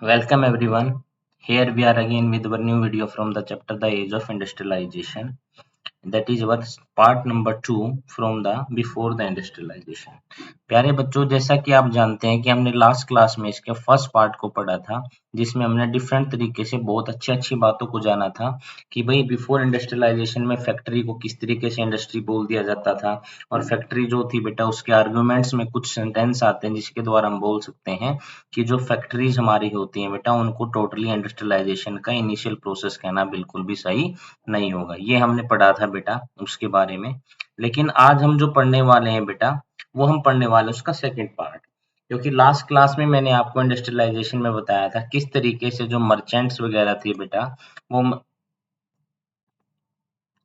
Welcome everyone. Here we are again with our new video from the chapter The Age of Industrialization. That is our part number 2 from the Before the Industrialization. प्यारे बच्चों, जैसा कि आप जानते हैं कि हमने लास्ट क्लास में इसके फर्स्ट पार्ट को पढ़ा था, जिसमें हमने डिफरेंट तरीके से बहुत अच्छी अच्छी बातों को जाना था कि भाई बिफोर इंडस्ट्रियलाइजेशन में फैक्ट्री को किस तरीके से इंडस्ट्री बोल दिया जाता था। और फैक्ट्री जो थी बेटा, उसके आर्गुमेंट्स में कुछ सेंटेंस आते हैं जिसके द्वारा हम बोल सकते हैं कि जो फैक्ट्रीज हमारी होती हैं बेटा, उनको टोटली इंडस्ट्रियलाइजेशन का इनिशियल प्रोसेस कहना बिल्कुल भी सही नहीं होगा। ये हमने पढ़ा था बेटा उसके बारे में। लेकिन आज हम जो पढ़ने वाले हैं बेटा, वो हम पढ़ने वाले हैं उसका सेकंड पार्ट। क्योंकि लास्ट क्लास में मैंने आपको इंडस्ट्रियलाइजेशन में बताया था किस तरीके से जो मर्चेंट्स वगैरह थे बेटा, वो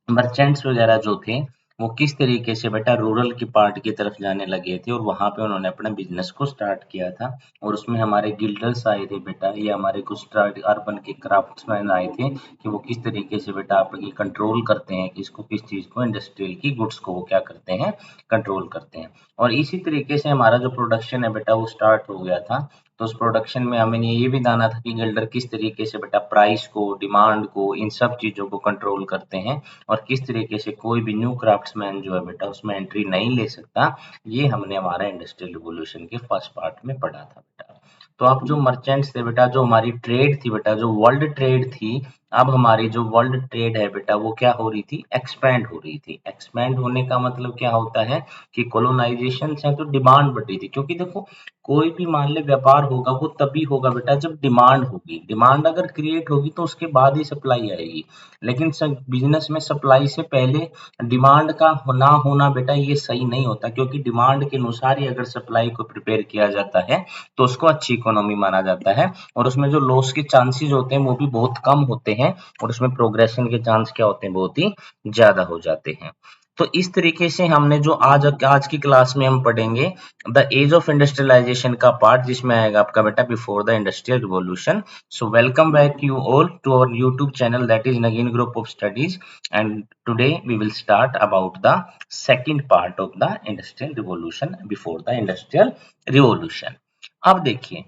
मर्चेंट्स वगैरह जो थे, वो किस तरीके से बेटा रूरल की पार्ट की तरफ जाने लगे थे और वहां पे उन्होंने अपना बिजनेस को स्टार्ट किया था। और उसमें हमारे गिल्डर्स आए थे बेटा, ये हमारे कुछ अर्बन के क्राफ्ट्समैन आए थे कि वो किस तरीके से बेटा आप ये कंट्रोल करते हैं कि इसको किस चीज को, इंडस्ट्रियल की गुड्स को वो क्या करते हैं, कंट्रोल करते हैं। और इसी तरीके से हमारा जो प्रोडक्शन है बेटा, वो स्टार्ट हो गया था। तो उस प्रोडक्शन में हमें ये भी जाना था कि गिल्डर किस तरीके से बेटा प्राइस को, डिमांड को, इन सब चीजों को कंट्रोल करते हैं और किस तरीके से कोई भी न्यू क्राफ्ट्समैन जो है बेटा उसमें एंट्री नहीं ले सकता। ये हमने हमारा इंडस्ट्रियल रिवॉल्यूशन के फर्स्ट पार्ट में पढ़ा था बेटा। तो अब जो मर्चेंट्स थे बेटा, जो हमारी ट्रेड थी बेटा, जो वर्ल्ड ट्रेड थी, अब हमारी जो वर्ल्ड ट्रेड है बेटा, वो क्या हो रही थी, एक्सपैंड हो रही थी। एक्सपैंड होने का मतलब क्या होता है कि कोलोनाइजेशन है तो डिमांड बढ़ रही थी। क्योंकि देखो, कोई भी मान ले व्यापार होगा वो तभी होगा बेटा जब डिमांड होगी। डिमांड अगर क्रिएट होगी तो उसके बाद ही सप्लाई आएगी। लेकिन बिजनेस में सप्लाई से पहले डिमांड का ना होना बेटा ये सही नहीं होता, क्योंकि डिमांड के अनुसार ही अगर सप्लाई को प्रिपेयर किया जाता है तो उसको अच्छी इकोनॉमी माना जाता है। और उसमें जो लॉस के चांसेस होते हैं वो भी बहुत कम होते हैं और उसमें प्रोग्रेशन के चांस क्या होते हैं, बहुत ही ज्यादा हो जाते हैं। तो इस तरीके से हमने जो आज आज की क्लास में हम पढ़ेंगे द एज ऑफ इंडस्ट्रियलाइजेशन का पार्ट, जिसमें आएगा आपका बेटा before the industrial revolution. So welcome back you all to our YouTube channel, that is Nagin Group of Studies, and today we will start about the second part of the Industrial Revolution before the Industrial Revolution. अब देखिए,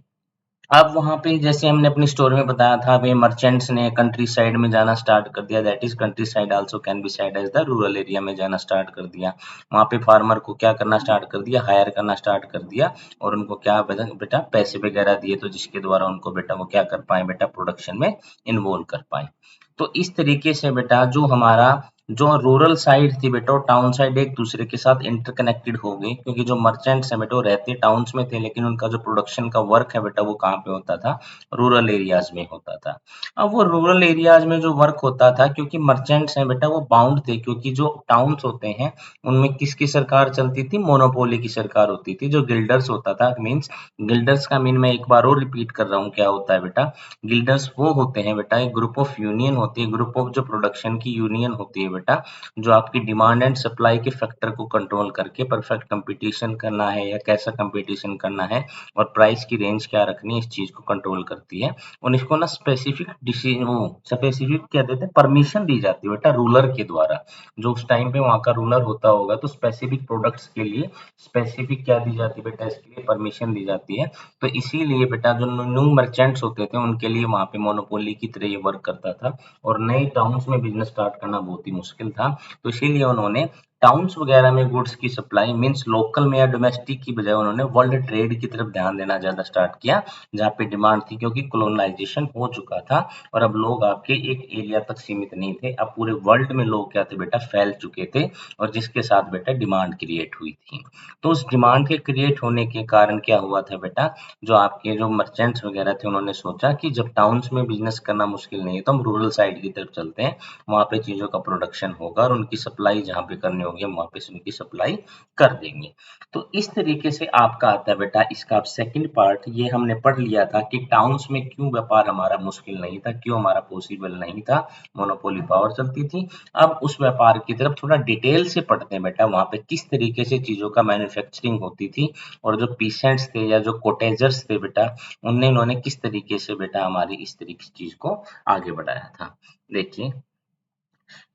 अब वहां पे जैसे हमने अपनी story में बताया था, वे मर्चेंट्स ने कंट्री साइड में जाना स्टार्ट कर दिया। That is countryside also can be side as the rural area में जाना स्टार्ट कर दिया। वहां पे फार्मर को क्या करना स्टार्ट कर दिया, हायर करना स्टार्ट कर दिया। और उनको क्या बेटा पैसे वगैरह दिए, तो जिसके द्वारा उनको बेटा वो क्या कर पाए बेटा, प्रोडक्शन में इन्वॉल्व कर पाए। तो इस तरीके से बेटा जो हमारा जो रूरल साइड थी बेटा, टाउन साइड एक दूसरे के साथ इंटरकनेक्टेड हो गई। क्योंकि जो मर्चेंट्स हैं बेटा वो रहते टाउन्स में थे, लेकिन उनका जो प्रोडक्शन का वर्क है बेटा वो कहाँ पे होता था, रूरल एरियाज में होता था। अब वो रूरल एरियाज में जो वर्क होता था, क्योंकि मर्चेंट्स हैं बेटा वो बाउंड थे, क्योंकि जो टाउन्स होते हैं उनमें किसकी सरकार चलती थी, मोनोपोली की सरकार होती थी। जो गिल्डर्स होता था, मीन्स गिल्डर्स का मीन मैं एक बार और रिपीट कर रहा हूँ क्या होता है बेटा, गिल्डर्स वो होते हैं बेटा, एक ग्रुप ऑफ यूनियन होती है, ग्रुप ऑफ जो प्रोडक्शन की यूनियन होती है बेटा, जो आपकी डिमांड एंड सप्लाई के फैक्टर को कंट्रोल करके परफेक्ट कंपटीशन करना है या कैसा कंपटीशन करना है और प्राइस की रेंज क्या रखनी है, इस चीज को कंट्रोल करती है। और इसको ना स्पेसिफिक डिसीजन, वो स्पेसिफिक क्या देते हैं, परमिशन दी जाती है बेटा रूलर के द्वारा। जो उस टाइम पे वहां का रूलर होता होगा, तो स्पेसिफिक प्रोडक्ट्स के लिए स्पेसिफिक क्या दी जाती है बेटा, इसके लिए परमिशन दी जाती है। तो इसीलिए बेटा जो न्यू मर्चेंट्स होते थे उनके लिए वहां पे मोनोपोली की तरह ये वर्क करता था। और नए टाउन्स में बिजनेस स्टार्ट करना बहुत ही मुश्किल था। तो इसीलिए उन्होंने टाउन्स वगैरह में गुड्स की सप्लाई मीन्स लोकल में या डोमेस्टिक की बजाय उन्होंने वर्ल्ड ट्रेड की तरफ ध्यान देना ज्यादा स्टार्ट किया, जहाँ पे डिमांड थी। क्योंकि कोलोनाइजेशन हो चुका था और अब लोग आपके एक एरिया तक सीमित नहीं थे, अब पूरे वर्ल्ड में लोग क्या थे बेटा, फैल चुके थे। और जिसके साथ बेटा डिमांड क्रिएट हुई थी। तो उस डिमांड के क्रिएट होने के कारण क्या हुआ था बेटा, जो आपके जो मर्चेंट्स वगैरह थे उन्होंने सोचा कि जब टाउन्स में बिजनेस करना मुश्किल नहीं है तो हम रूरल साइड की तरफ चलते हैं, वहां पे चीजों का प्रोडक्शन होगा और उनकी सप्लाई जहां पे करनी होगी हम वहां पे से उनकी सप्लाई कर देंगे। तो इस तरीके से आपका आता है बेटा इसका अब सेकंड पार्ट। ये हमने पढ़ लिया था कि टाउन्स में क्यों व्यापार हमारा मुश्किल नहीं था, क्यों हमारा पॉसिबल नहीं था, मोनोपोली पावर चलती थी। अब उस व्यापार की तरफ थोड़ा डिटेल से पढ़ते हैं बेटा, वहां पे किस तरीके से चीजों का मैन्युफैक्चरिंग होती थी और जो पीसेंट्स थे या जो कोटेजर्स थे बेटा, उन्होंने किस तरीके से बेटा हमारी इस तरीके की चीज को आगे बढ़ाया था। देखिए,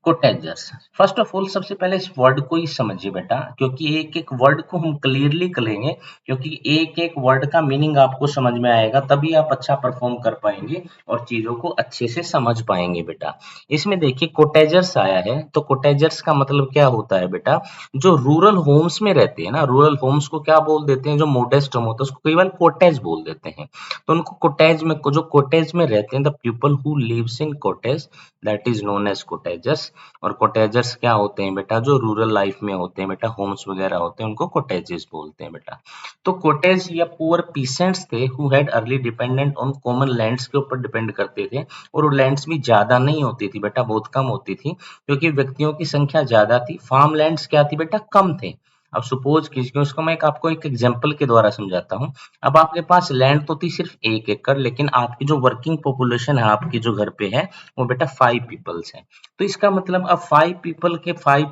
कोटेजर्स। फर्स्ट ऑफ ऑल सबसे पहले इस वर्ड को ही समझिए बेटा, क्योंकि एक एक वर्ड को हम क्लियरली करेंगे, क्योंकि एक एक वर्ड का मीनिंग आपको समझ में आएगा, तभी आप अच्छा परफॉर्म कर पाएंगे और चीजों को अच्छे से समझ पाएंगे बेटा। इसमें देखिए कोटेजर्स आया है, तो कोटेजर्स का मतलब क्या होता है बेटा, जो रूरल होम्स में रहते हैं ना, रूरल होम्स को क्या बोल देते हैं, जो मोडेस्ट होम होता है उसको कई बार कोटेज बोल देते हैं। तो उनको कोटेज में, जो कोटेज में रहते हैं, the people who lives in cottage, that is known as cottagers. और कोटेजर्स क्या होते हैं बेटा, जो रूरल लाइफ में होते हैं बेटा, होम्स वगैरह होते हैं, उनको कोटेजेस बोलते हैं बेटा। तो कोटेज या पुअर पीसेंट्स थे who had early dependent on common lands के ऊपर डिपेंड करते थे, और वो लैंड्स भी ज्यादा नहीं होती थी बेटा, बहुत कम होती थी, क्योंकि व्यक्तियों की संख्या ज्यादा थी, फार्म लैंड्स क्या थी बेटा, कम थे। अब सपोज कीजिए, उसको मैं आपको एक एग्जांपल के द्वारा समझाता हूँ। अब आपके पास लैंड तो थी सिर्फ 1 एकड़, लेकिन आपकी जो वर्किंग पॉपुलेशन है आपकी जो घर पे है, वो बेटा 5 पीपल्स है। तो इसका मतलब अब 5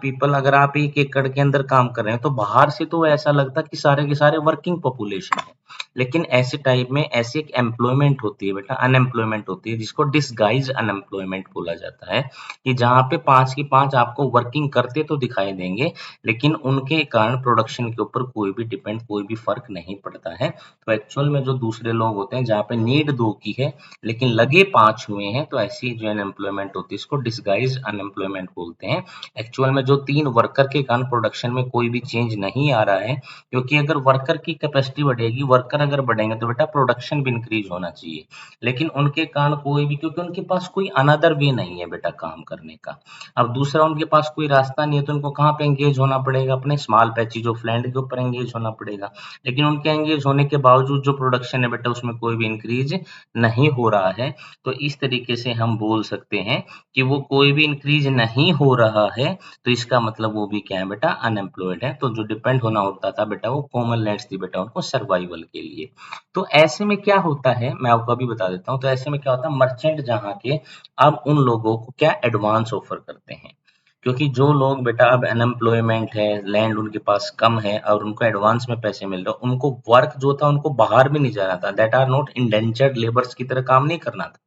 पीपल अगर आप 1 एकड़ के अंदर काम कर रहे हैं, तो बाहर से तो ऐसा लगता है कि सारे के सारे वर्किंग पॉपुलेशन है, लेकिन ऐसे टाइप में ऐसी एक एम्प्लॉयमेंट होती है बेटा, अनएम्प्लॉयमेंट होती है, जिसको डिसगाइज अनएम्प्लॉयमेंट बोला जाता है, कि जहाँ पे 5 की 5 आपको वर्किंग करते तो दिखाई देंगे, लेकिन उनके कारण प्रोडक्शन के ऊपर कोई भी डिपेंड, कोई भी फर्क नहीं पड़ता है। तो एक्चुअल में जो दूसरे लोग होते हैं, जहाँ पे नीड 2 की है लेकिन लगे 5 हुए हैं, तो ऐसी जो अनएम्प्लॉयमेंट होती है, इसको डिसगाइज अनएम्प्लॉयमेंट बोलते हैं। एक्चुअल में जो 3 वर्कर के कारण प्रोडक्शन में कोई भी चेंज नहीं आ रहा है, क्योंकि अगर वर्कर की कैपेसिटी बढ़ेगी, वर्कर अगर बढ़ेंगे, तो बेटा प्रोडक्शन भी इंक्रीज होना चाहिए, लेकिन उनके कारण कोई भी, क्योंकि उनके पास कोई अनदर वे नहीं है बेटा काम करने का। अब दूसरा उनके पास कोई रास्ता नहीं है, तो उनको कहाँ पे एंगेज होना पड़ेगा, अपने स्मॉल पैचेज ऑफ लैंड के ऊपर एंगेज होना पड़ेगा। लेकिन उनके एंगेज होने के बावजूद जो प्रोडक्शन है बेटा, उसमें कोई भी इंक्रीज नहीं हो रहा है। तो इस तरीके से हम बोल सकते हैं कि वो कोई भी इंक्रीज नहीं हो रहा है, तो इसका मतलब वो भी क्या है बेटा, अनएम्प्लॉयड है। तो जो डिपेंड होना होता था बेटा, वो कॉमन लैंड्स थी बेटा उनको सर्वाइवल के लिए। तो ऐसे में क्या होता है, मैं आपको अभी बता देता हूँ। तो ऐसे में क्या होता है, मर्चेंट जहाँ के अब उन लोगों को क्या एडवांस ऑफर करते हैं, क्योंकि जो लोग बेटा अब अनएम्प्लॉयमेंट है, लैंड उनके पास कम है और उनको एडवांस में पैसे मिल रहे, उनको वर्क जो था उनको बाहर भी नहीं जाना था, that are not indentured labours की तरह काम नहीं करना था,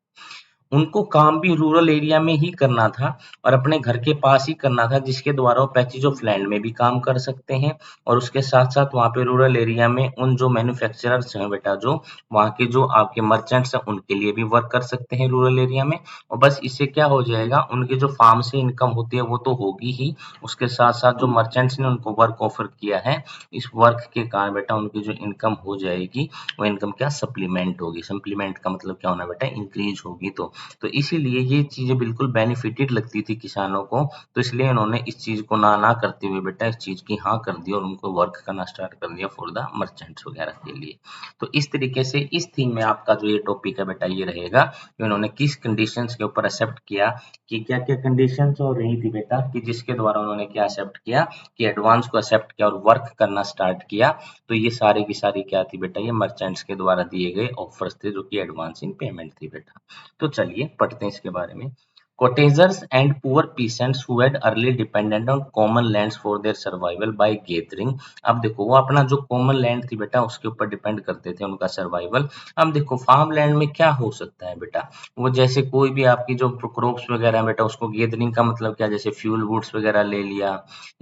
उनको काम भी रूरल एरिया में ही करना था और अपने घर के पास ही करना था, जिसके द्वारा वो पैचेज ऑफ लैंड में भी काम कर सकते हैं, और उसके साथ साथ वहाँ पे रूरल एरिया में उन जो मैन्युफैक्चरर्स हैं बेटा, जो वहाँ के जो आपके मर्चेंट्स हैं, उनके लिए भी वर्क कर सकते हैं रूरल एरिया में। और बस इससे क्या हो जाएगा, उनके जो फार्म से इनकम होती है वो तो होगी ही, उसके साथ साथ जो मर्चेंट्स ने उनको वर्क ऑफर किया है, इस वर्क के कारण बेटा उनकी जो इनकम हो जाएगी, वो इनकम क्या सप्लीमेंट होगी। सप्लीमेंट का मतलब क्या होना बेटा, इंक्रीज होगी। तो इसीलिए ये चीजें बिल्कुल बेनिफिटेड लगती थी किसानों को, तो इसलिए उन्होंने इस चीज को ना ना करते हुए बेटा इस चीज की हाँ कर दी और उनको वर्क करना स्टार्ट कर दिया फॉर द मर्चेंट्स वगैरह के लिए। तो इस तरीके से इस थीम में आपका जो ये टॉपिक है बेटा ये रहेगा कि उन्होंने किस कंडीशंस के ऊपर एक्सेप्ट किया, कि क्या क्या कंडीशंस हो रही थी बेटा, कि जिसके द्वारा उन्होंने क्या एक्सेप्ट किया, कि एडवांस को एक्सेप्ट किया और वर्क करना स्टार्ट किया। तो ये सारी की सारी क्या थी बेटा, ये मर्चेंट्स के द्वारा दिए गए ऑफर्स थे, जो कि एडवांस इन पेमेंट थी बेटा। तो चलिए पढ़ते हैं इसके बारे में। Cottagers and poor peasants who had early depended on common lands for their survival by gathering। अब देखो वो अपना जो कॉमन लैंड थी बेटा उसके ऊपर डिपेंड करते थे उनका सर्वाइवल। अब देखो फार्म लैंड में क्या हो सकता है बेटा, वो जैसे कोई भी आपकी जो क्रॉप्स वगैरह है बेटा, उसको गेदरिंग का मतलब क्या, जैसे फ्यूल वुड्स वगैरह ले लिया,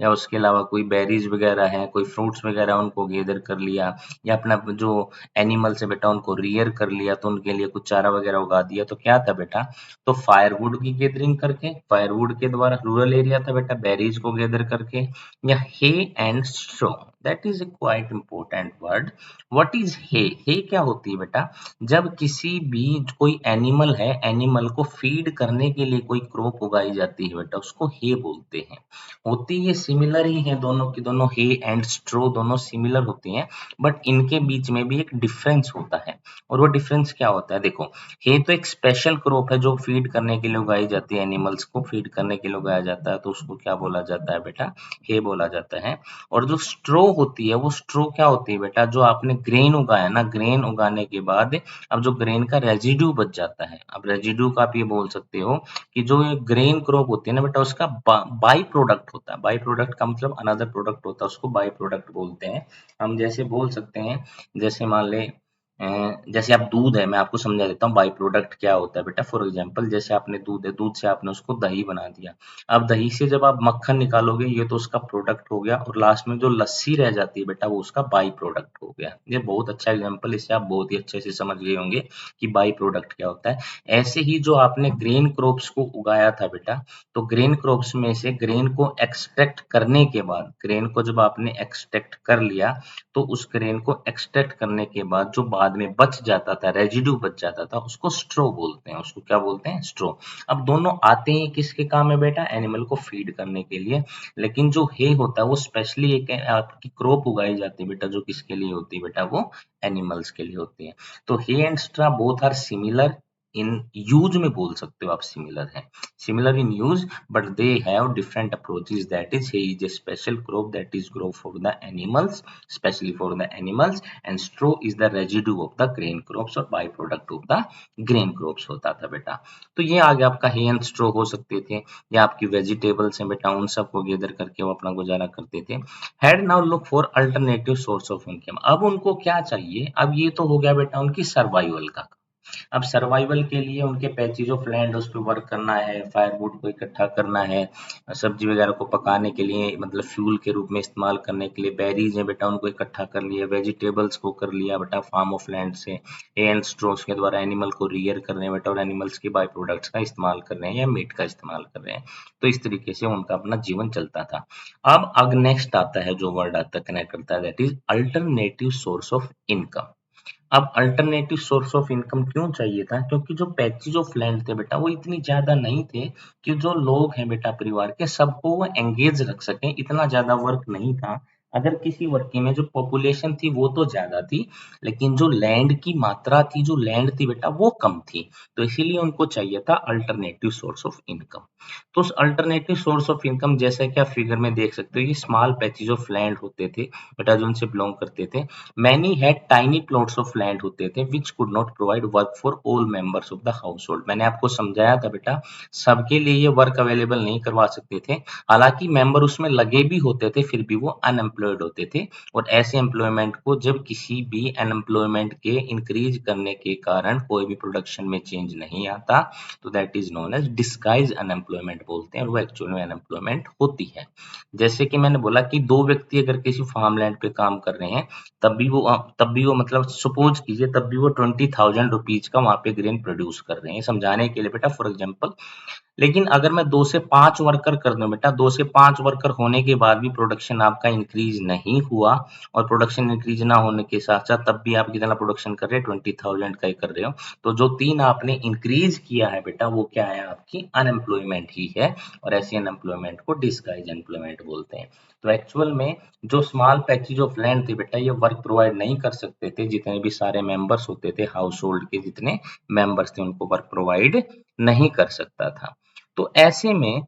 या उसके अलावा कोई बेरीज वगैरह है, कोई फ्रूट्स वगैरह उनको गेदर कर लिया, या अपना जो एनिमल्स है बेटा उनको रियर कर लिया, तो उनके लिए कुछ चारा वगैरह उगा दिया, तो क्या था बेटा, तो फायरवुड की गैदरिंग करके, फायरवुड के द्वारा, रूरल एरिया था बेटा, बेरीज को गैदर करके, या hay and straw, that is a quite important word. What is hay, hay क्या होती है बेटा, जब किसी भी कोई एनिमल है, एनिमल को फीड करने के लिए कोई क्रॉप उगाई जाती है बेटा, उसको हे बोलते हैं। होती ये सिमिलर ही है दोनों की दोनों, हे एंड स्ट्रो दोनों सिमिलर होती हैं, बट इनके बीच में भी एक डिफरेंस होता है। और वो डिफरेंस क्या होता है, देखो हे तो एक स्पेशल क्रॉप है जो फीड करने के लिए उगाई जाती है, एनिमल्स को फीड करने के लिए उगाया जाता है, तो उसको क्या बोला जाता है बेटा, हे बोला जाता है। और जो स्ट्रो होती है, वो स्ट्रो क्या होती है बेटा, जो आपने ग्रेन उगाया ना, ग्रेन उगाने के बाद अब जो ग्रेन का रेजिड्यू बच जाता है, अब रेजिड्यू का आप ये बोल सकते हो कि जो ये ग्रेन क्रॉप होती है ना बेटा, उसका बाई प्रोडक्ट होता है। बाई प्रोडक्ट का मतलब अनदर प्रोडक्ट होता है, उसको बाई प्रोडक्ट बोलते हैं। हम जैसे बोल सकते हैं, जैसे मान ले जैसे आप दूध है, मैं आपको समझा देता हूँ बाई प्रोडक्ट क्या होता है बेटा। फॉर एग्जांपल जैसे आपने दूध है, दूध से आपने उसको दही बना दिया। अब दही से जब आप मक्खन निकालोगे ये तो उसका प्रोडक्ट हो गया, और लास्ट में जो लस्सी रह जाती है बेटा वो उसका बाई प्रोडक्ट हो गया। ये बहुत अच्छा एग्जांपल, इससे आप बहुत ही अच्छे से समझ गए होंगे कि बाई प्रोडक्ट क्या होता है। ऐसे ही जो आपने ग्रेन क्रॉप्स को उगाया था बेटा, तो ग्रेन क्रॉप्स में से ग्रेन को एक्सट्रैक्ट करने के बाद, ग्रेन को जब आपने एक्सट्रैक्ट कर लिया, तो उस ग्रेन को एक्सट्रैक्ट करने के बाद जो बाद में बच जाता था, रेजिड्यू बच जाता था, उसको स्ट्रो बोलते हैं। उसको क्या बोलते हैं? स्ट्रो। अब दोनों आते हैं किसके काम में बेटा? एनिमल को फीड करने के लिए। लेकिन जो हे होता है वो स्पेशली एक आपकी क्रॉप उगाई जाती है बेटा, जो किसके लिए होती है बेटा? वो एनिमल्स के लिए होती है। तो hay and straw both are similar in use में, बोल सकते हो आप सिमिलर है, similar in use, but they have different approaches. That is, he is a special crop that is grown for the animals, especially for the animals, and straw is the residue of the grain crops और byproduct of the grain crops होता था बेटा। तो ये आगे आपका hay and straw हो सकते थे, या आपकी वेजिटेबल्स हैं बेटा, उन सबको गैदर करके वो अपना गुजारा करते थे। Had now look for alternative source of income. अब उनको क्या चाहिए? अब ये तो हो गया बेटा उनकी सर्वाइवल का। अब सर्वाइवल के लिए उनके पैचेज ऑफ लैंड, उस पे वर्क करना है, फायरवुड को इकट्ठा करना है, सब्जी वगैरह को पकाने के लिए, मतलब फ्यूल के रूप में इस्तेमाल करने के लिए। बेरीज है बेटा, उनको इकट्ठा कर लिया, वेजिटेबल्स को कर लिया बेटा फार्म ऑफ लैंड से। एंड स्ट्रोस के द्वारा एनिमल को रियर कर रहे हैं बेटा, और एनिमल्स के बाई प्रोडक्ट्स का इस्तेमाल कर रहे हैं या मीट का इस्तेमाल कर रहे हैं। तो इस तरीके से उनका अपना जीवन चलता था। अब नेक्स्ट आता है जो वर्ड आता कनेक्ट करता है, that is alternative source of income. अब अल्टरनेटिव सोर्स ऑफ इनकम क्यों चाहिए था? क्योंकि जो पैचेज ऑफ लैंड थे बेटा वो इतनी ज्यादा नहीं थे कि जो लोग हैं बेटा परिवार के सबको वो एंगेज रख सकें। इतना ज्यादा वर्क नहीं था। अगर किसी वर्क में जो पॉपुलेशन थी वो तो ज्यादा थी, लेकिन जो लैंड की मात्रा थी, जो लैंड थी बेटा वो कम थी। तो इसीलिए उनको चाहिए था अल्टरनेटिव सोर्स ऑफ इनकम। तो उस अल्टरनेटिव सोर्स ऑफ इनकम जैसा कि आप फिगर में देख सकते हो, ये स्मॉल पैचेज ऑफ लैंड होते थे बेटा जो उनसे बिलोंग करते थे। Many had tiny plots of land होते थे which could not provide work for all members of the household। मैंने आपको समझाया था बेटा, सबके लिए ये वर्क अवेलेबल नहीं करवा सकते थे। हालांकि मेंबर उसमें लगे भी होते थे, फिर भी वो अनएम्प्लॉयड होते थे। और ऐसे एम्प्लॉयमेंट को जब किसी भी अनएम्प्लॉयमेंट के इंक्रीज करने के कारण कोई भी प्रोडक्शन में चेंज नहीं आता, तो that is known as disguise unemployment बोलते हैं, और वो एक्चुअल में अनएम्प्लॉयमेंट होती है। जैसे कि मैंने बोला कि दो व्यक्ति अगर किसी फार्म लैंड पे काम कर रहे हैं, तब भी वो मतलब सपोज कीजिए तब भी वो 20,000 रुपीज का वहां पे ग्रेन प्रोड्यूस कर रहे हैं, समझाने के लिए बेटा फॉर एग्जांपल। लेकिन अगर मैं 2 से 5 वर्कर कर दूं बेटा, 2 से 5 वर्कर होने के बाद भी प्रोडक्शन आपका इंक्रीज नहीं हुआ, और प्रोडक्शन इंक्रीज ना होने के साथ साथ तब भी आप कितना प्रोडक्शन कर रहे हैं? 20,000 का ही कर रहे हो। तो जो 3 आपने इंक्रीज किया है बेटा वो क्या है? आपकी अनएम्प्लॉयमेंट ही है, और ऐसी अनएम्प्लॉयमेंट को डिस्गाइज एम्प्लॉयमेंट बोलते हैं। तो एक्चुअल में जो स्मॉल पैचेज ऑफ लैंड थे बेटा ये वर्क प्रोवाइड नहीं कर सकते थे, जितने भी सारे मेंबर्स होते थे हाउस होल्ड के, जितने मेंबर्स थे उनको वर्क प्रोवाइड नहीं कर सकता था। तो ऐसे में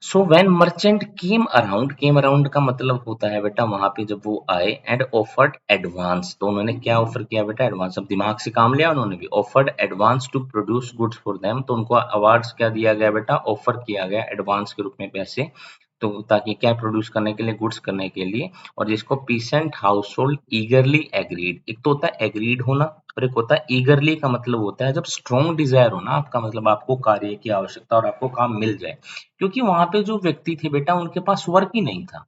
so when merchant came around का मतलब होता है बेटा वहां पे जब वो आए, एंड ऑफर्ड एडवांस। तो उन्होंने क्या ऑफर किया बेटा? एडवांस। अब दिमाग से काम लिया उन्होंने भी। Offered advance to produce goods for them. तो उनको अवार्ड्स क्या दिया गया बेटा? ऑफर किया गया एडवांस के रूप में पैसे। तो ताकि क्या प्रोड्यूस करने के लिए? गुड्स करने के लिए। और जिसको पीसेंट हाउस होल्ड ईगरली एग्रीड। एक तो होता है एग्रीड होना, और एक होता है ईगरली। का मतलब होता है जब स्ट्रॉन्ग डिजायर हो ना आपका, मतलब आपको कार्य की आवश्यकता और आपको काम मिल जाए। क्योंकि वहां पे जो व्यक्ति थे बेटा उनके पास वर्क ही नहीं था,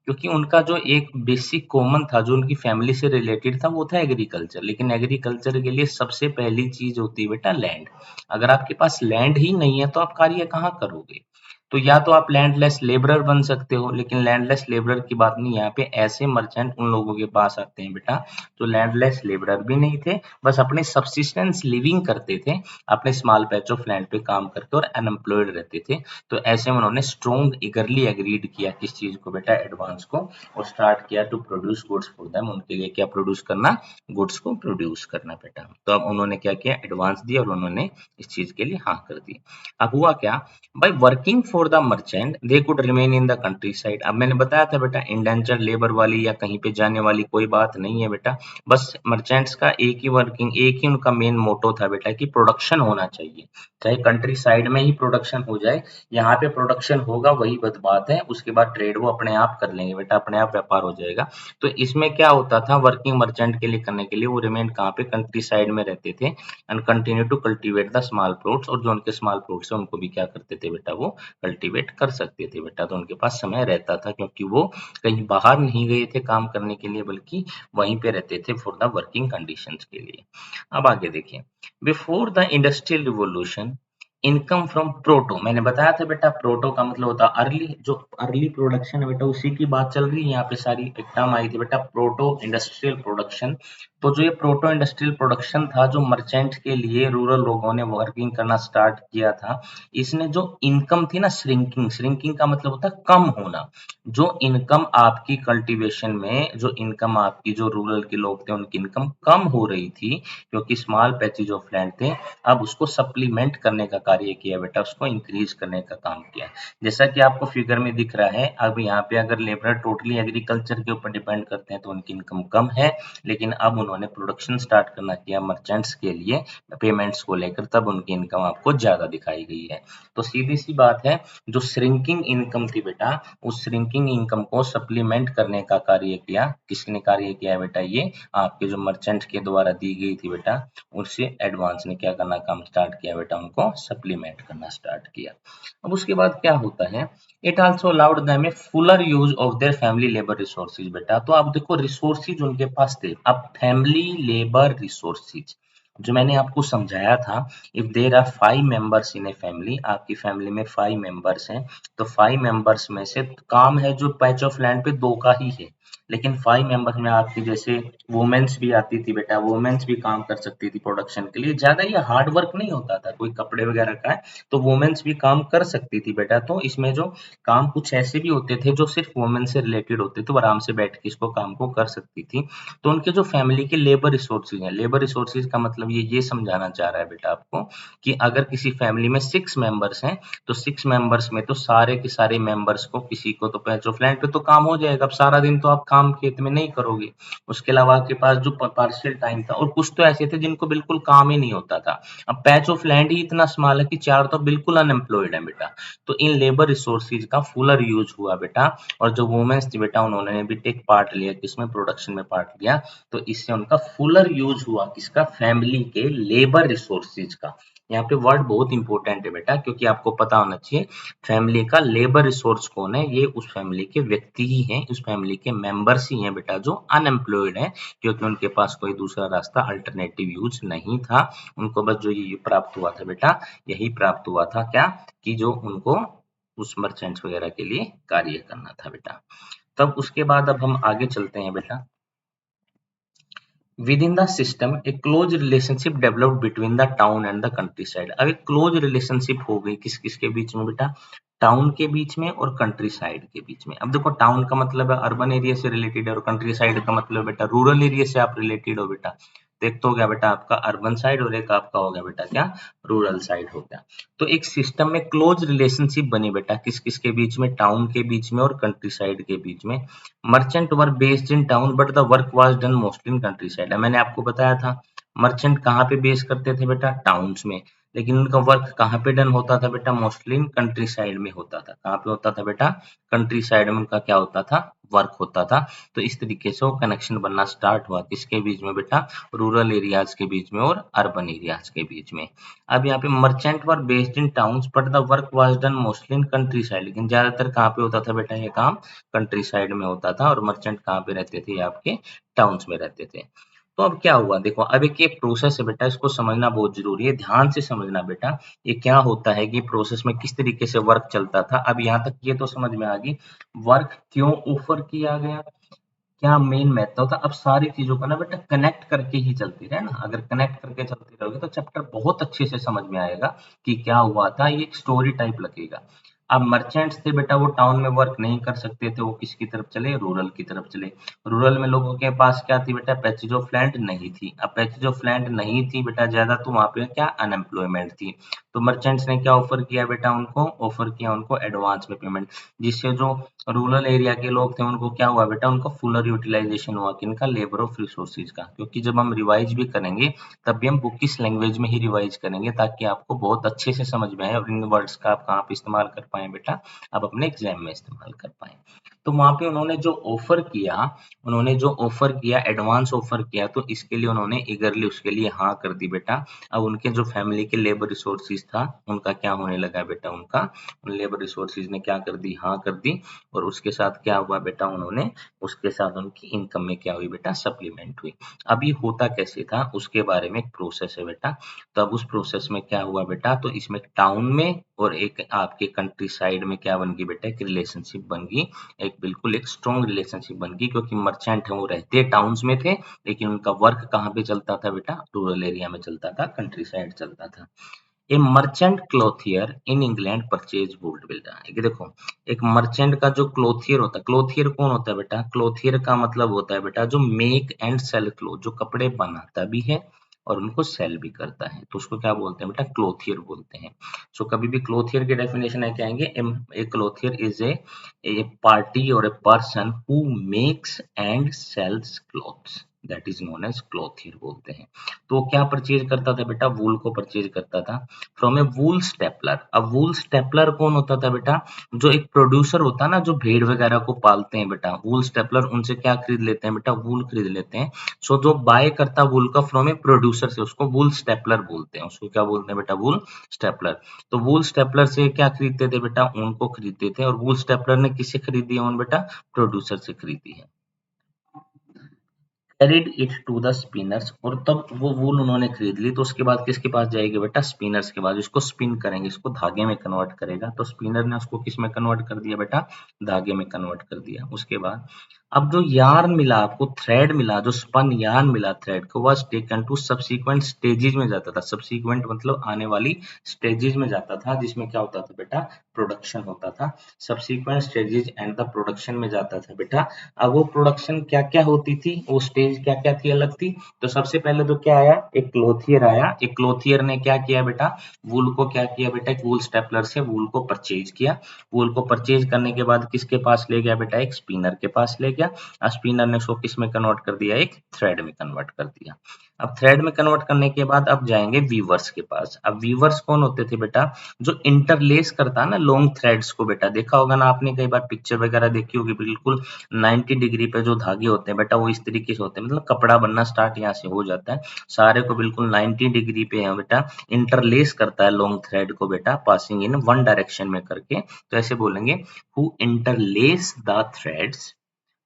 क्योंकि उनका जो एक बेसिक कॉमन था जो उनकी फैमिली से रिलेटेड था वो था एग्रीकल्चर। लेकिन एग्रीकल्चर के लिए सबसे पहली चीज होती है बेटा लैंड। अगर आपके पास लैंड ही नहीं है तो आप कार्य कहाँ करोगे? तो या तो आप लैंडलेस लेबरर बन सकते हो, लेकिन लैंडलेस लेबरर की बात नहीं, यहाँ पे ऐसे मर्चेंट उन लोगों के पास आते हैं बेटा जो लैंडलेस लेबरर भी नहीं थे, बस अपने सब्सिस्टेंस लिविंग करते थे, अपने स्मॉल पैच ऑफ लैंड पे काम करके, और अनएम्प्लॉयड रहते थे। तो ऐसे में उन्होंने स्ट्रॉन्ग ईगरली एग्रीड किया किस चीज को बेटा? एडवांस को। और स्टार्ट किया to produce goods for them. उनके लिए क्या प्रोड्यूस करना? गुड्स को प्रोड्यूस करना बेटा। तो अब उन्होंने क्या किया? एडवांस दिया और उन्होंने इस चीज के लिए हाँ कर दी। अब हुआ क्या? By working for the merchant they could remain in the country side. अब मैंने बताया था बेटा इंडेंचर लेबर वाली या कहीं पे जाने वाली कोई बात नहीं है बेटा, बस मर्चेंट्स का एक ही उनका मेन मोटो था बेटा कि प्रोडक्शन होना चाहिए, चाहे कंट्री साइड में ही प्रोडक्शन हो जाए, यहाँ पे प्रोडक्शन होगा वही बात है, उसके बाद ट्रेड वो अपने आप कर लेंगे बेटा, अपने आप व्यापार हो जाएगा। तो इसमें क्या होता था, वर्किंग मर्चेंट के लिए करने के लिए वो रिमेन कहाँ पे, कंट्री साइड में रहते थे and continue to cultivate the small plots, और जो उनके स्मॉल प्लॉट्स है उनको भी क्या करते थे बेटा, वो कल्टीवेट कर सकते थे बेटा। तो उनके पास समय रहता था क्योंकि वो कहीं बाहर नहीं गए थे काम करने के लिए, बल्कि वहीं पे रहते थे फॉर द वर्किंग कंडीशंस के लिए। अब आगे देखिए, before the industrial revolution income from proto, मैंने बताया था बेटा प्रोटो का मतलब होता है अर्ली, जो अर्ली प्रोडक्शन है बेटा उसी की बात चल रही है, यहाँ पे सारी एक टर्म आई थी बेटा प्रोटो इंडस्ट्रियल प्रोडक्शन। तो जो ये प्रोटो इंडस्ट्रियल प्रोडक्शन था, जो मर्चेंट के लिए रूरल लोगों ने वर्किंग करना स्टार्ट किया था, इसने जो इनकम थी ना, श्रिंकिंग, श्रिंकिंग का मतलब होता है कम होना, जो इनकम आपकी कल्टीवेशन में, जो इनकम आपकी, जो रूरल के लोग थे उनकी इनकम कम हो रही थी क्योंकि स्मॉल पैचेज ऑफ लैंड थे, अब उसको सप्लीमेंट करने का कार्य किया बेटा, उसको इंक्रीज करने का काम किया। जैसा कि आपको फिगर में दिख रहा है, अब यहाँ पे अगर लेबर टोटली एग्रीकल्चर के ऊपर डिपेंड करते हैं तो उनकी इनकम कम है, लेकिन अब उन्होंने प्रोडक्शन स्टार्ट करना किया मर्चेंट्स के लिए पेमेंट्स को लेकर, तब उनकी इनकम आपको ज्यादा दिखाई गई है। तो सीधी सी बात है, जो श्रिंकिंग इनकम थी बेटा, उस श्रिंकिंग इनकम को सप्लीमेंट करने का कार्य किया, किसने कार्य किया है बेटा, ये आपके जो मर्चेंट के द्वारा दी गई थी बेटा, उससे एडवांस ने क्या करना काम स्टार्ट किया बेटा, उनको सप्लीमेंट करना स्टार्ट किया। अब उसके बाद क्या होता है, it also allowed them A Fuller use of their family labour resources बेटा। तो आप देखो रिसोर्सेज उनके पास थे, अब फैमिली लेबर रिसोर्सेज जो मैंने आपको समझाया था, if there are 5 members in a family, आपकी फैमिली में 5 मेंबर्स हैं, तो 5 मेंबर्स में से काम है जो पैच ऑफ लैंड पे 2 का ही है, लेकिन 5 मेंबर्स में आपकी जैसे वुमेन्स भी आती थी बेटा, वुमेन्स भी काम कर सकती थी प्रोडक्शन के लिए, ज्यादा ये हार्ड वर्क नहीं होता था, कोई कपड़े वगैरह का है तो वुमेन्स भी काम कर सकती थी बेटा। तो इसमें जो काम कुछ ऐसे भी होते थे जो सिर्फ वुमेन से रिलेटेड होते थे, वो आराम से बैठ के इसको काम को कर सकती थी। तो उनके जो फैमिली के लेबर रिसोर्सेज हैं, लेबर रिसोर्सेज का मतलब ये समझाना चाह रहा है बेटा आपको कि अगर किसी फैमिली में 6 मेंबर्स हैं, तो 6 मेंबर्स में तो सारे के सारे मेंबर्स को, किसी को तो पैच ऑफ लैंड पे तो काम हो जाएगा, अब सारा दिन तो आप काम खेत में नहीं करोगे, उसके अलावा आपके पास जो पार्शियल टाइम था, और कुछ तो ऐसे थे जिनको बिल्कुल काम ही नहीं होता था। अब पैच ऑफ लैंड ही इतना स्मॉल है कि 4 तो बिल्कुल अनएम्प्लॉयड है बेटा। तो इन लेबर रिसोर्सेज का फुलर यूज हुआ बेटा, और जो वुमेन्स थी बेटा उन्होंने भी टेक पार्ट लिया, किसमें, प्रोडक्शन में पार्ट लिया, तो इससे उनका फुलर यूज हुआ किसका, फैमिली के लेबर रिसोर्सेज का। यहाँ पे वर्ड बहुत इंपॉर्टेंट है बेटा, क्योंकि आपको पता होना चाहिए फैमिली का लेबर रिसोर्स कौन है, ये उस फैमिली के व्यक्ति ही हैं, उस फैमिली के मेंबर्स ही हैं बेटा जो अनएम्प्लॉयड हैं, क्योंकि उनके पास कोई दूसरा रास्ता अल्टरनेटिव यूज नहीं था, उनको बस जो ये प्राप्त हुआ था बेटा, यही प्राप्त हुआ था क्या, कि जो उनको उस मर्चेंट्स वगैरह के लिए कार्य करना था बेटा। तब उसके बाद अब हम आगे चलते हैं बेटा। Within the system, a close relationship developed between the town and the countryside. अब एक क्लोज रिलेशनशिप हो गई किस किस के बीच में बेटा, टाउन के बीच में और कंट्री साइड के बीच में। अब देखो टाउन का मतलब है अर्बन एरिया से रिलेटेड है, और कंट्री साइड का मतलब बेटा रूरल एरिया से आप रिलेटेड हो बेटा। तो एक तो हो गया बेटा आपका अर्बन साइड, और एक आपका हो गया बेटा क्या, रूरल साइड हो गया। तो एक सिस्टम में क्लोज रिलेशनशिप बनी बेटा किस किस के बीच में, टाउन के बीच में और कंट्री साइड के बीच में। Merchant were based in town but the work was done mostly in country side. मैंने आपको बताया था मर्चेंट कहाँ पे बेस करते थे बेटा, टाउन्स में, लेकिन उनका वर्क कहाँ पे डन होता था बेटा, मोस्टली इन कंट्री साइड में होता था। कहाँ पे होता था बेटा, कंट्री साइड में उनका क्या होता था, वर्क होता था। तो इस तरीके से वो कनेक्शन बनना स्टार्ट हुआ किसके बीच में बेटा, रूरल एरियाज के बीच में और अर्बन एरियाज के बीच में। अब यहाँ पे merchant were based in towns but the work was done mostly in country side, लेकिन ज्यादातर कहाँ पे होता था बेटा ये काम, कंट्री साइड में होता था, और मर्चेंट कहाँ पे रहते थे, आपके टाउन्स में रहते थे। तो अब क्या हुआ देखो, अब एक ये प्रोसेस है बेटा, इसको समझना बहुत जरूरी है, ध्यान से समझना बेटा। ये क्या होता है कि प्रोसेस में किस तरीके से वर्क चलता था, अब यहाँ तक ये तो समझ में आ गई वर्क क्यों ऑफर किया गया, क्या मेन मेथड था। अब सारी चीजों को ना बेटा कनेक्ट करके ही चलती रहे ना, अगर कनेक्ट करके चलती रहोगे तो चैप्टर बहुत अच्छे से समझ में आएगा कि क्या हुआ था, ये एक स्टोरी टाइप लगेगा। अब मर्चेंट्स थे बेटा, वो टाउन में वर्क नहीं कर सकते थे, वो किसकी तरफ चले, रूरल की तरफ चले। रूरल में लोगों के पास क्या थी बेटा, पैचेज ऑफ लैंड नहीं थी। अब पैचेज ऑफ लैंड नहीं थी बेटा ज्यादा, तो वहां पे क्या, अनएम्प्लॉयमेंट थी। तो मर्चेंट्स ने क्या ऑफर किया बेटा, उनको ऑफर किया उनको एडवांस में पेमेंट, जिससे जो रूरल एरिया के लोग थे उनको क्या हुआ बेटा, उनको फुलर यूटिलाइजेशन हुआ किनका, लेबर ऑफ रिसोर्सेज का। क्योंकि जब हम रिवाइज भी करेंगे तब भी हम बुक किस लैंग्वेज में ही रिवाइज करेंगे ताकि आपको बहुत अच्छे से समझ में आए और इन वर्ड्स का आप कहाँ पे इस्तेमाल कर पाए बेटा, आप अपने एग्जाम में इस्तेमाल कर पाए। तो वहां पे उन्होंने जो ऑफर किया एडवांस ऑफर किया, तो इसके लिए उन्होंने ईगरली उसके लिए हाँ कर दी बेटा। अब उनके जो फैमिली के लेबर रिसोर्सेज था उनका क्या होने लगा बेटा, उनका उन लेबर रिसोर्सेज ने क्या कर दी, हाँ कर दी, और उसके साथ क्या हुआ बेटा, उन्होंने उसके साथ उनकी इनकम में क्या हुई बेटा, सप्लीमेंट हुई। अब ये होता कैसे था उसके बारे में एक प्रोसेस है बेटा। तो अब उस प्रोसेस में क्या हुआ बेटा, तो इसमें टाउन में और एक आपके कंट्री साइड में क्या बन गई बेटा, एक रिलेशनशिप बन गई, एक बिल्कुल एक स्ट्रॉन्ग रिलेशनशिप बन गई, क्योंकि मर्चेंट है वो रहते टाउन्स में थे लेकिन उनका वर्क कहाँ पे चलता था बेटा, रूरल एरिया में चलता था, कंट्री साइड चलता था। A merchant clothier in England purchase wool builder, ये देखो एक मर्चेंट का जो क्लोथियर होता है, क्लोथियर कौन होता है बेटा, क्लोथियर का मतलब होता है बेटा जो मेक एंड सेल क्लोथ, जो कपड़े बनाता भी है और उनको सेल भी करता है, तो उसको क्या बोलते हैं बेटा, क्लोथियर बोलते हैं। सो कभी भी क्लोथियर की डेफिनेशन है क्या आएंगे, ए क्लोथियर इज ए पार्टी और a person who makes and sells clothes, that is known as clothier बोलते हैं। तो वो क्या परचेज करता था बेटा, वूल को परचेज करता था फ्रॉम ए वूल स्टेपलर। अब वूल स्टेपलर कौन होता था बेटा, जो एक प्रोड्यूसर होता है ना, जो भेड़ वगैरह को पालते हैं बेटा, वूल स्टेपलर उनसे क्या खरीद लेते हैं बेटा, वूल खरीद लेते हैं। सो जो बाय करता वूल का फ्रॉम ए प्रोड्यूसर से, उसको वूल स्टेपलर बोलते हैं, उसको क्या बोलते हैं बेटा, वूल स्टेपलर। तो वूल स्टेपलर से क्या खरीदते थे बेटा, उनको खरीदते थे, और वूल स्टेपलर ने किससे खरीदी है उन बेटा, प्रोड्यूसर से खरीदी है। Carried it to the spinners, और तब वो वूल उन्होंने खरीद ली तो उसके बाद किसके पास जाएगी बेटा, स्पिनर्स के पास, इसको स्पिन करेंगे, इसको धागे में कन्वर्ट करेगा, तो स्पिनर ने उसको किस में कन्वर्ट कर दिया बेटा, धागे में कन्वर्ट कर दिया। उसके बाद अब जो यार्न मिला आपको, थ्रेड मिला, जो स्पन यार्न मिला थ्रेड को, was taken to subsequent stages में जाता था, सब्सीक्वेंट मतलब आने वाली स्टेजेस में जाता था, जिसमें क्या होता था बेटा, प्रोडक्शन होता था, subsequent stages and the production में जाता था बेटा। अब वो प्रोडक्शन क्या क्या होती थी, वो स्टेज क्या क्या थी, अलग थी। तो सबसे पहले तो क्या आया, एक क्लोथियर आया, एक क्लोथियर ने क्या किया बेटा, वूल को क्या किया बेटा, एक वूल स्टेपलर से वूल को परचेज किया, वूल को परचेज करने के बाद किसके पास ले गया बेटा, एक स्पिनर के पास ले गया, स्पिनर ने उसको किस में कन्वर्ट कर दिया, एक थ्रेड में कन्वर्ट कर दिया। अब थ्रेड में कन्वर्ट करने के बाद अब जाएंगे वीवर्स के पास। अब वीवर्स कौन होते थे बेटा, जो इंटरलेस करता है ना लॉन्ग थ्रेड्स को बेटा, देखा होगा ना आपने कई बार पिक्चर वगैरह देखी होगी, बिल्कुल 90 डिग्री पे जो धागे होते हैं बेटा वो इस तरीके से होते हैं, मतलब कपड़ा बनना स्टार्ट यहाँ से हो जाता है, सारे को बिल्कुल 90 डिग्री पे है बेटा, इंटरलेस करता है लॉन्ग थ्रेड को बेटा, पासिंग इन वन डायरेक्शन में करके। तो ऐसे बोलेंगे, who interlace the threads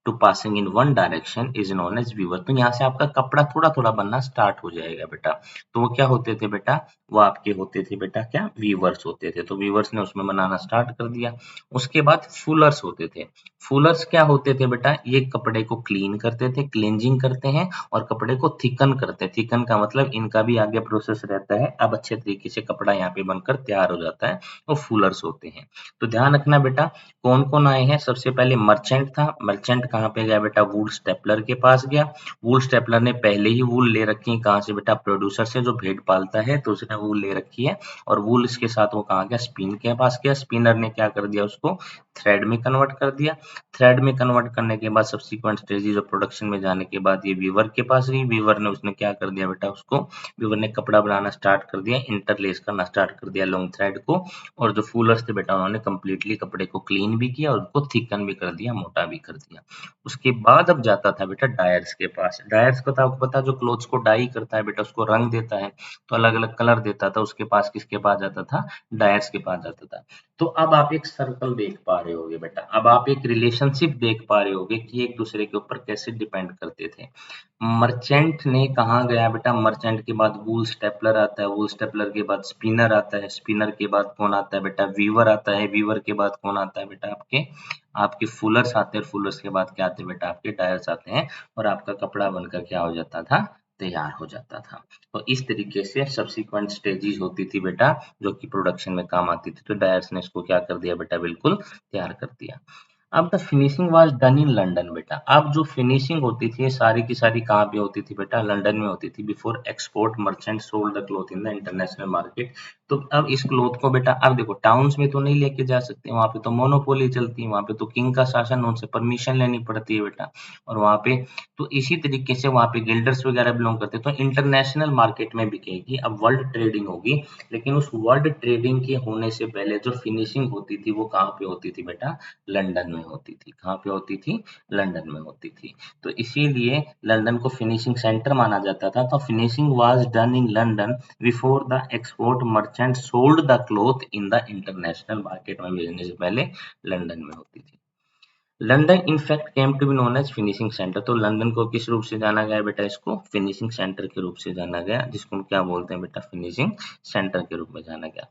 to passing in one direction is known as weaver. तो यहाँ से आपका कपड़ा थोड़ा थोड़ा बनना स्टार्ट हो जाएगा बेटा। तो वो क्या होते थे बेटा, वो आपके होते थे बेटा क्या, वीवर्स होते थे। तो वीवर्स ने उसमें बनाना स्टार्ट कर दिया। उसके बाद फुलर्स होते थे। फुलर्स क्या होते थे बेटा, ये कपड़े को क्लीन करते थे, क्लींजिंग करते हैं और कपड़े को थिकन करते हैं। थिकन का मतलब इनका भी आगे प्रोसेस रहता है, अब अच्छे तरीके से कपड़ा यहाँ पे बनकर तैयार हो जाता है, वो फुलर्स होते हैं। तो ध्यान रखना बेटा, कौन कौन आए हैं, सबसे पहले मर्चेंट था, मर्चेंट कहाँ पे गया बेटा, वूल स्टेपलर के पास गया। वूल स्टेपलर ने पहले ही वूल ले रखी है कहाँ से बेटा, प्रोड्यूसर से, जो भेड़ पालता है तो उसने वूल ले रखी है, और वूल इसके साथ वो कहाँ गया, स्पिन के पास गया। स्पिनर ने क्या कर दिया, उसको थ्रेड में कन्वर्ट कर दिया। थ्रेड में कन्वर्ट करने के बाद सब्सिक्वेंट स्टेजेस ऑफ प्रोडक्शन में जाने के बाद ये वीवर के पास गई। वीवर ने उसने क्या कर दिया बेटा, उसको वीवर ने कपड़ा बनाना स्टार्ट कर दिया, इंटरलेस करना स्टार्ट कर दिया लॉन्ग थ्रेड को। और जो फूलर्स थे बेटा उन्होंने कंप्लीटली कपड़े को क्लीन भी किया और उसको थिकन भी कर दिया, मोटा भी कर दिया। उसके बाद अब जाता था बेटा डायर्स के पास। डायर्स को तो आपको पता है, जो क्लोथ्स को डाई करता है बेटा, उसको रंग देता है, तो अलग अलग कलर देता था, उसके पास किसके पास जाता था, डायर्स के पास जाता था। तो अब आप एक सर्कल देख पा रहे होगे बेटा, अब आप एक रिलेशनशिप देख पा रहे होगे कि एक दूसरे के ऊपर कैसे डिपेंड करते थे। मर्चेंट ने कहाँ गया बेटा, मर्चेंट के बाद वूल स्टेपलर आता है, वूल स्टेपलर के बाद स्पिनर आता है, स्पिनर के बाद कौन आता है बेटा, वीवर आता है, वीवर के बाद कौन आता है बेटा, आपके आपके फुलर्स आते हैं, फुलर्स के बाद क्या आते हैं बेटा, आपके डायर्स आते हैं, और आपका कपड़ा बनकर क्या हो जाता था, तैयार हो जाता था। तो इस तरीके से सब्सिक्वेंट स्टेजेस होती थी बेटा, जो कि प्रोडक्शन में काम आती थी। तो डायर्स ने इसको क्या कर दिया बेटा, बिल्कुल तैयार कर दिया। अब the finishing was done in London बेटा। अब जो फिनिशिंग होती थी ये सारी की सारी कहाँ पे होती थी बेटा? लंदन में होती थी। Before export merchant sold the cloth in the international market. तो अब इस क्लॉथ को बेटा, अब देखो टाउन्स में तो नहीं लेके जा सकते, वहां पे तो मोनोपोली चलती है, वहां पे तो किंग का शासन, उनसे परमिशन लेनी पड़ती है बेटा। और वहां पे तो इसी तरीके से वहां पे गिल्डर्स वगैरह बिलोंग करते हैं, तो इंटरनेशनल मार्केट में बिकेगी। अब वर्ल्ड ट्रेडिंग होगी, लेकिन उस वर्ल्ड ट्रेडिंग के होने से पहले जो फिनिशिंग होती थी वो कहाँ पे होती थी बेटा? लंदन में होती थी। कहाँ पे होती थी? लंदन में होती थी। तो इसीलिए लंदन को फिनिशिंग सेंटर माना जाता था। तो finishing was done in London before the export merchant sold the cloth in the international market में भेजने से पहले लंदन में होती थी। London in fact came to be known as finishing centre. तो लंदन को किस रूप से जाना गया बेटा? इसको फिनिशिंग सेंटर के रूप से जाना गया, जिसको हम क्या बोलते हैं बेटा? फिनिशिंग सेंटर के रूप में जाना गया।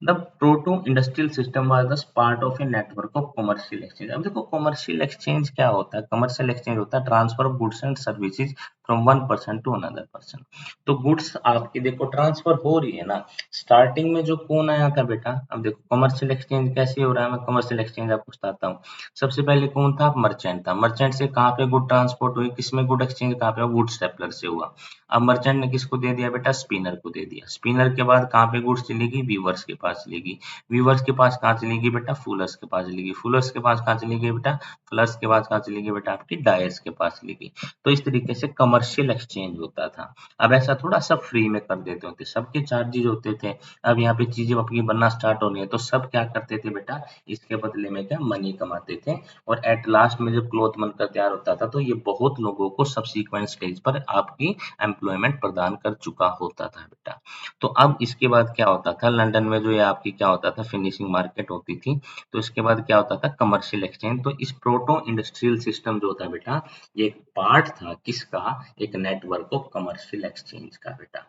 The proto industrial system was the part of a network of commercial exchange. अब देखो कमर्शियल एक्सचेंज क्या होता है? कमर्शियल एक्सचेंज होता है transfer of goods and services from one person to another person. तो गुड्स आपकी देखो ट्रांसफर हो रही है ना। स्टार्टिंग में जो कौन आया था बेटा? अब देखो कमर्शियल एक्सचेंज कैसे हो रहा है, मैं कमर्शियल एक्सचेंज आपको बताता हूँ। सबसे पहले कौन था? मर्चेंट था। मर्चेंट से कहाँ पे गुड ट्रांसपोर्ट हुई? किसमें गुड एक्सचेंज कहाँ पे हुआ? गुड स्टेपलर से हुआ। अब मर्चेंट ने किसको दे दिया बेटा? स्पिनर को दे दिया। स्पिनर के बाद कहाँ पे गुड्स चलेगी? वीवर्स के पास चलेगी। वीवर्स के पास कहाँ चलेगी बेटा? फुलर्स के पास चलेगी। फुलर्स के पास कहाँ चलेगी बेटा? फुलर्स के पास कहाँ चलेगी बेटा? आपकी डायर्स के पास चलेगी। तो इस तरीके से कमर्शियल एक्सचेंज होता था। अब ऐसा थोड़ा सब फ्री में कर देते होते, सबके चार्जेज होते थे। अब यहाँ पे चीजें आपकी बनना स्टार्ट हो रही है, तो सब क्या करते थे बेटा? इसके बदले में क्या मनी कमाते थे। और एट लास्ट में जब क्लॉथ बनकर तैयार होता था, तो ये बहुत लोगों को सब्सिक्वेंट स्टेज पर आपकी एम्प्लॉयमेंट प्रदान कर चुका होता था बेटा। तो अब इसके बाद क्या होता था? लंदन में जो ये आपकी क्या होता था? फिनिशिंग मार्केट होती थी। तो इसके बाद क्या होता था? Commercial exchange. तो इस प्रोटो इंडस्ट्रियल सिस्टम जो होता बेटा, ये एक पार्ट था किसका? एक नेटवर्क ऑफ कमर्शियल एक्सचेंज का बेटा।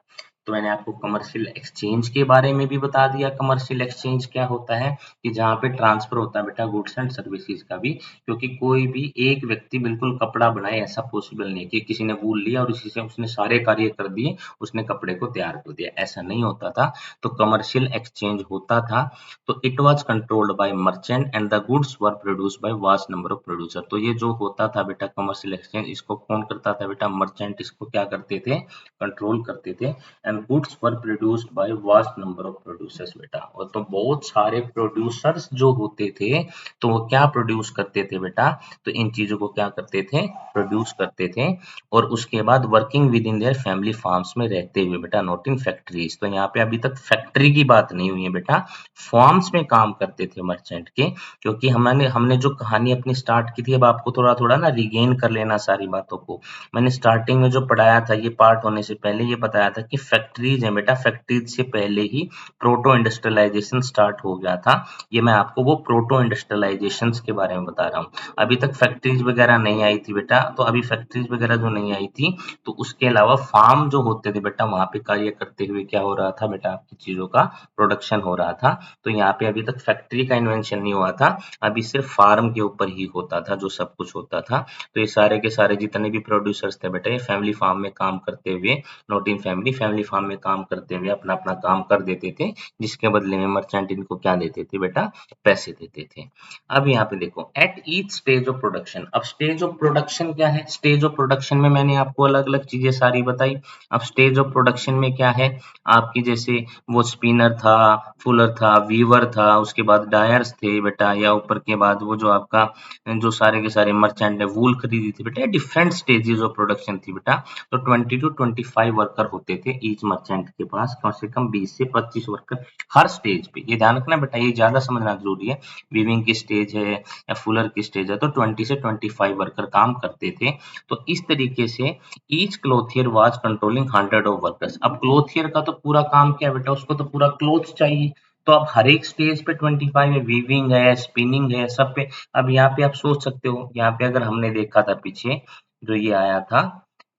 तो मैंने आपको कमर्शियल एक्सचेंज के बारे में भी बता दिया। कमर्शियल एक्सचेंज क्या होता है? कि जहाँ पे ट्रांसफर होता है बेटा गुड्स एंड सर्विसेज का भी। क्योंकि कोई भी एक व्यक्ति बिल्कुल कपड़ा बनाए ऐसा पॉसिबल नहीं है कि किसी ने वूल लिया और उसी से उसने सारे कार्य कर दिए, उसने कपड़े को तैयार कर दिया, ऐसा नहीं होता था। तो कमर्शियल एक्सचेंज होता था। तो it was controlled by merchant and the goods were produced by vast number of producer. तो ये जो होता था बेटा कमर्शियल एक्सचेंज, इसको कौन करता था बेटा? मर्चेंट इसको क्या करते थे? कंट्रोल करते थे। And goods were produced by vast number of producers बेटा। और तो बहुत सारे प्रोड्यूसर्स जो होते थे, तो वो क्या प्रोड्यूस करते थे बेटा? तो इन चीजों को क्या करते थे? प्रोड्यूस करते थे। और उसके बाद working with in their family farms में रहते हुए बेटा, नॉट इन फैक्ट्रीज। तो यहाँ पे अभी तक फैक्ट्री की बात नहीं हुई है बेटा, फार्म्स में काम करते थे मर्चेंट के। क्योंकि हमने हमने जो कहानी अपनी स्टार्ट की थी, अब आपको थोड़ा थोड़ा ना रिगेन कर लेना सारी बातों को। मैंने स्टार्टिंग में जो पढ़ाया था, ये पार्ट होने से पहले ये बताया था कि फैक्ट्रीज है बेटा, फैक्ट्रीज से पहले ही प्रोटो इंडस्ट्रियलाइजेशन स्टार्ट हो गया था। ये मैं आपको वो प्रोटो इंडस्ट्रियलाइजेशन के बारे में बता रहा हूँ। अभी तक फैक्ट्रीज वगैरह नहीं आई थी बेटा। तो अभी फैक्ट्रीज वगैरह जो नहीं आई थी, तो उसके अलावा फार्म जो होते थे बेटा, वहां पे कार्य करते हुए क्या हो रहा था बेटा? आपकी चीजों का प्रोडक्शन हो रहा था। तो यहाँ पे अभी तक फैक्ट्री का इन्वेंशन नहीं हुआ था, अभी सिर्फ फार्म के ऊपर ही होता था जो सब कुछ होता था। तो ये सारे के सारे जितने भी प्रोड्यूसर्स थे बेटा, ये फैमिली फार्म में काम करते हुए, not in family, family farm में काम करते हुए अपना अपना काम कर देते थे, जिसके बदले में मर्चेंट इनको क्या देते थे बेटा? पैसे देते थे। अब यहाँ पे देखो at each stage of production. अब स्टेज ऑफ प्रोडक्शन क्या है? स्टेज ऑफ प्रोडक्शन में मैंने आपको अलग अलग चीजें सारी बताई। अब स्टेज ऑफ प्रोडक्शन में क्या है? आपकी जैसे वो स्पिनर था, फुलर था, वीवर था, उसके बाद डायर्स थे बेटा, या ऊपर के बाद वो जो आपका जो सारे के सारे मर्चेंट ने वूल खरीदी थी बेटा, डिफरेंट स्टेजेस ऑफ प्रोडक्शन थी बेटा। तो 20 टू 25 वर्कर होते थे ईच मर्चेंट के पास, कम से कम 20 से 25 वर्कर हर स्टेज पे। ये ध्यान रखना बेटा, ये ज्यादा समझना जरूरी है। वीविंग की स्टेज है या फुलर की स्टेज है, तो 20 से 25 वर्कर काम करते थे। तो इस तरीके से each clothier was controlling 100 of workers. अब क्लोथियर का तो पूरा काम क्या है बेटा? उसको तो पूरा क्लोथ चाहिए। तो अब हर एक स्टेज पे 25 है, वीविंग है, स्पिनिंग है, सब पे। अब यहाँ पे आप सोच सकते हो, यहाँ पे अगर हमने देखा था पीछे जो ये आया था,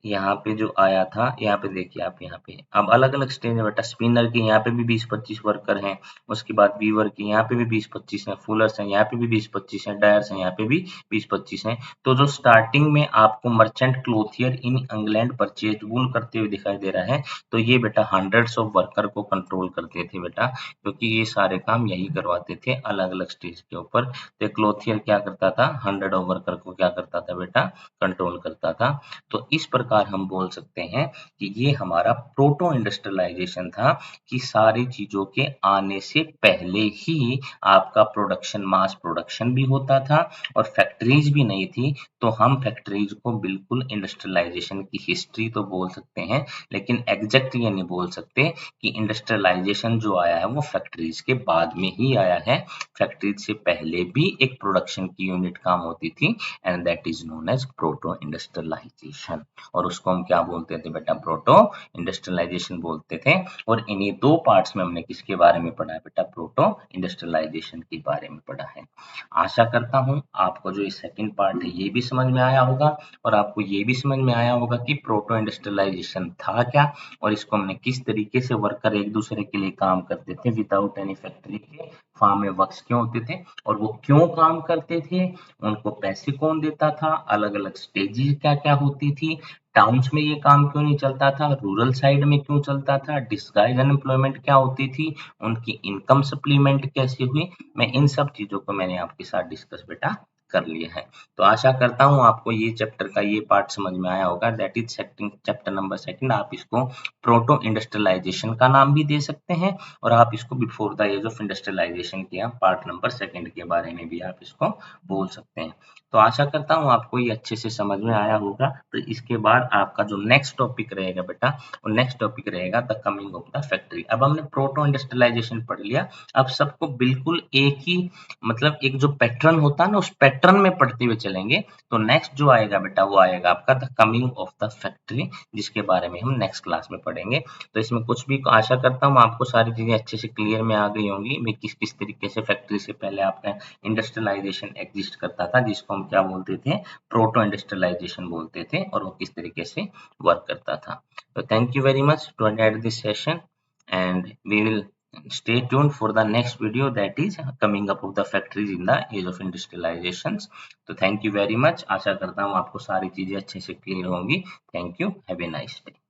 यहाँ पे जो आया था, यहाँ पे देखिए आप, यहाँ पे अब अलग अलग स्टेज है बेटा। स्पिनर के यहाँ पे भी 20-25 वर्कर हैं, उसके बाद वीवर के यहाँ पे भी 20-25 हैं, फुलर्स हैं यहाँ पे भी 20-25 हैं, डायर्स हैं यहाँ पे भी 20-25 हैं। तो जो स्टार्टिंग में आपको merchant clothier in England purchase वूल करते हुए दिखाई दे रहा है, तो ये बेटा हंड्रेड्स ऑफ वर्कर को कंट्रोल करते थे बेटा, क्योंकि ये सारे काम यही करवाते थे अलग अलग स्टेज के ऊपर। तो क्लोथियर क्या करता था, 100 ऑफ वर्कर को क्या करता था बेटा, कंट्रोल करता था। तो इस प्रकार हम बोल सकते हैं कि ये हमारा प्रोटो इंडस्ट्रियलाइजेशन था, कि सारी चीजों के आने से पहले ही आपका प्रोडक्शन, मास प्रोडक्शन भी होता था और फैक्ट्रीज भी नहीं थी। तो हम फैक्ट्रीज को बिल्कुल इंडस्ट्रियलाइजेशन की हिस्ट्री तो बोल सकते हैं, लेकिन एग्जैक्ट ये नहीं बोल सकते कि इंडस्ट्रियलाइजेशन जो आया है वो फैक्ट्रीज के बाद में ही आया है। फैक्ट्रीज से पहले भी एक प्रोडक्शन की यूनिट काम होती थी, and that is known as proto industrialisation. और उसको हम क्या बोलते थे बेटा, प्रोटो इंडस्ट्रियलाइजेशन बोलते थे। और इन्हीं दो पार्ट्स में हमने किसके बारे में पढ़ा है बेटा, प्रोटो इंडस्ट्रियलाइजेशन के बारे में पढ़ा है। आशा करता हूं आपको जो ये सेकंड पार्ट है ये भी समझ में आया होगा, और आपको ये भी समझ में आया होगा कि प्रोटो इंडस्ट्रियलाइजेशन था क्या, और इसको हमने किस तरीके से वर्कर एक दूसरे के लिए काम करते थे विदाउट एनी फैक्ट्री के, फार्म में वर्क्स क्यों होते थे और वो क्यों काम करते थे, उनको पैसे कौन देता था, अलग अलग स्टेजेस क्या क्या होती थी, टाउन्स में ये काम क्यों नहीं चलता था, रूरल साइड में क्यों चलता था, डिस्गाइज अनएम्प्लॉयमेंट क्या होती थी, उनकी इनकम सप्लीमेंट कैसे हुई। मैं इन सब चीजों को मैंने आपके साथ डिस्कस बेटा कर लिया है। तो आशा करता हूँ आपको ये चैप्टर का ये पार्ट समझ में आया होगा, that is chapter number second. आप इसको प्रोटो इंडस्ट्रियलाइजेशन का नाम भी दे सकते हैं, और आप इसको before the age of industrialisation के पार्ट नंबर सेकंड के बारे में भी आप इसको बोल सकते हैं। तो आशा करता हूँ आपको ये अच्छे से समझ में आया होगा। तो इसके बाद आपका जो नेक्स्ट टॉपिक रहेगा बेटा, वो नेक्स्ट टॉपिक रहेगा the coming of the factory. अब हमने प्रोटो इंडस्ट्रियलाइजेशन पढ़ लिया, अब सबको बिल्कुल एक ही, मतलब एक जो पैटर्न होता है ना, उस पैटर्न में पढ़ते हुए चलेंगे। तो नेक्स्ट जो आएगा बेटा, वो आएगा आपका the coming of the factory, जिसके बारे में हम नेक्स्ट क्लास में पढ़ेंगे। तो इसमें कुछ भी, आशा करता हूँ आपको सारी चीजें अच्छे से क्लियर में आ गई होंगी, मैं किस किस तरीके से फैक्ट्री से पहले आपका इंडस्ट्रियलाइजेशन एग्जिस्ट करता था, जिसको हम क्या बोलते थे, प्रोटो इंडस्ट्रियलाइजेशन बोलते थे, और वो किस तरीके से वर्क करता था। तो thank you very much to attend this session, and we will stay tuned for the next video, that is coming up of the factories in the age of industrializations. तो thank you very much, आशा करता हूँ आपको सारी चीजें अच्छे से clear होंगी। Thank you, have a nice day.